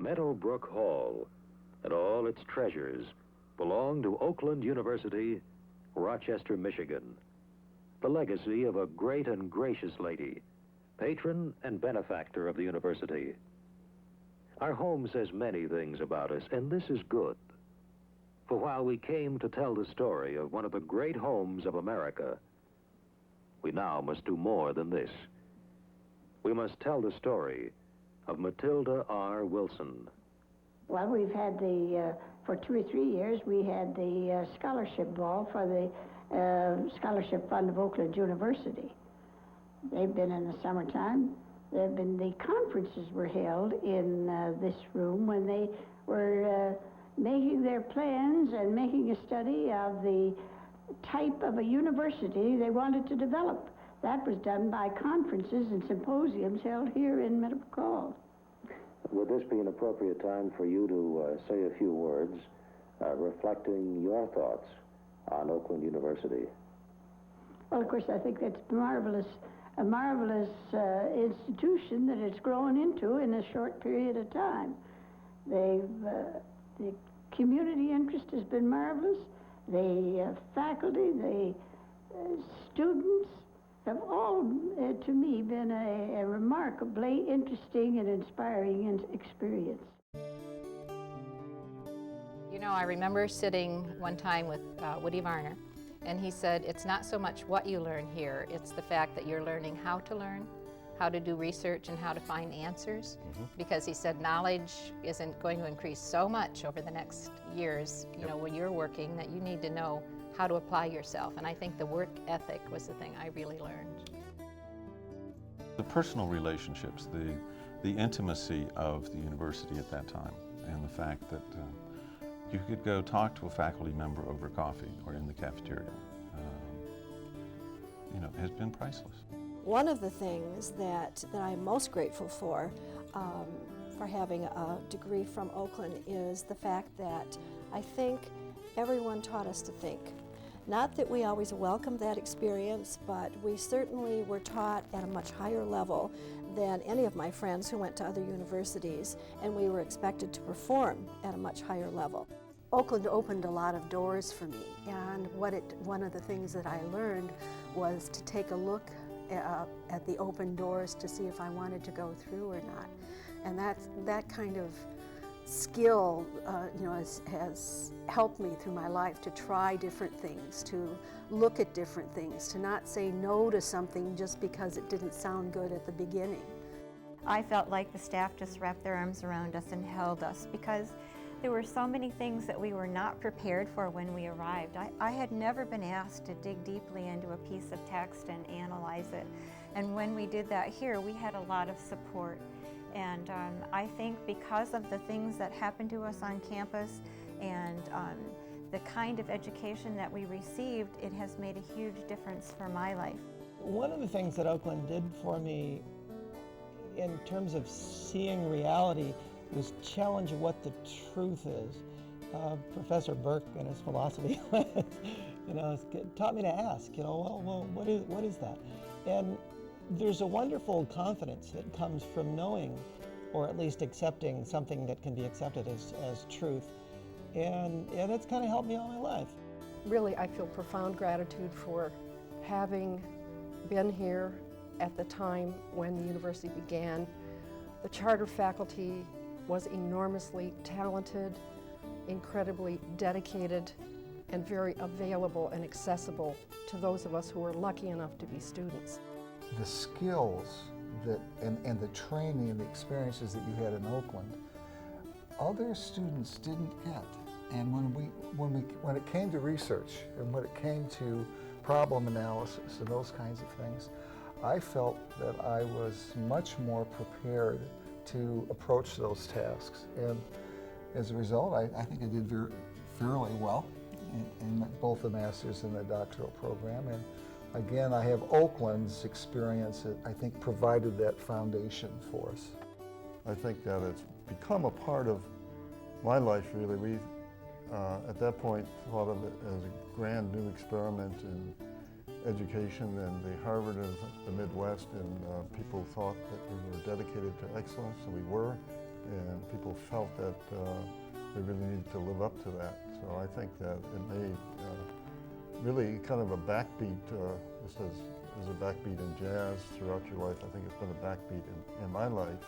Meadowbrook Hall and all its treasures belong to Oakland University, Rochester, Michigan. The legacy of a great and gracious lady, patron and benefactor of the university. Our home says many things about us, and this is good. For while we came to tell the story of one of the great homes of America, we now must do more than this. We must tell the story of Matilda R. Wilson. Well, we've had for 2 or 3 years, we had the scholarship ball for the Scholarship Fund of Oakland University. They've been in the summertime. The conferences were held in this room when they were making their plans and making a study of the type of a university they wanted to develop. That was done by conferences and symposiums held here in Meadowbrook Hall. Would this be an appropriate time for you to say a few words reflecting your thoughts on Oakland University? Well, of course, I think that's a marvelous institution that it's grown into in a short period of time. The community interest has been marvelous. The faculty, the students have all, to me, been a remarkably interesting and inspiring experience. You know, I remember sitting one time with Woody Varner, and he said, it's not so much what you learn here, it's the fact that you're learning how to learn, how to do research, and how to find answers. Because he said knowledge isn't going to increase so much over the next years, you know, when you're working, that you need to know how to apply yourself. And I think the work ethic was the thing I really learned. The personal relationships, the intimacy of the university at that time, and the fact that you could go talk to a faculty member over coffee or in the cafeteria, you know, has been priceless. One of the things that I'm most grateful for having a degree from Oakland is the fact that I think everyone taught us to think. Not that we always welcomed that experience, but we certainly were taught at a much higher level than any of my friends who went to other universities, and we were expected to perform at a much higher level. Oakland opened a lot of doors for me, and one of the things that I learned was to take a look at the open doors to see if I wanted to go through or not. And that kind of skill you know, has helped me through my life to try different things, to look at different things, to not say no to something just because it didn't sound good at the beginning. I felt like the staff just wrapped their arms around us and held us, because there were so many things that we were not prepared for when we arrived. I had never been asked to dig deeply into a piece of text and analyze it. And when we did that here, we had a lot of support. And I think because of the things that happened to us on campus and the kind of education that we received, it has made a huge difference for my life. One of the things that Oakland did for me in terms of seeing reality was challenge what the truth is. Professor Burke in his philosophy you know, taught me to ask, you know, well, what is that? And there's a wonderful confidence that comes from knowing, or at least accepting something that can be accepted as truth. And it's kind of helped me all my life. Really, I feel profound gratitude for having been here at the time when the university began. The charter faculty was enormously talented, incredibly dedicated, and very available and accessible to those of us who were lucky enough to be students. The skills and the training and the experiences that you had in Oakland, other students didn't get. And when it came to research and when it came to problem analysis and those kinds of things, I felt that I was much more prepared to approach those tasks. And as a result, I think I did fairly well in both the master's and the doctoral program. And again, I have Oakland's experience that I think provided that foundation for us. I think that it's become a part of my life, really. We, at that point, thought of it as a grand new experiment in education and the Harvard of the Midwest, and people thought that we were dedicated to excellence, and we were, and people felt that we really needed to live up to that. So I think that it made really kind of a backbeat, just as a backbeat in jazz throughout your life. I think it's been a backbeat in my life.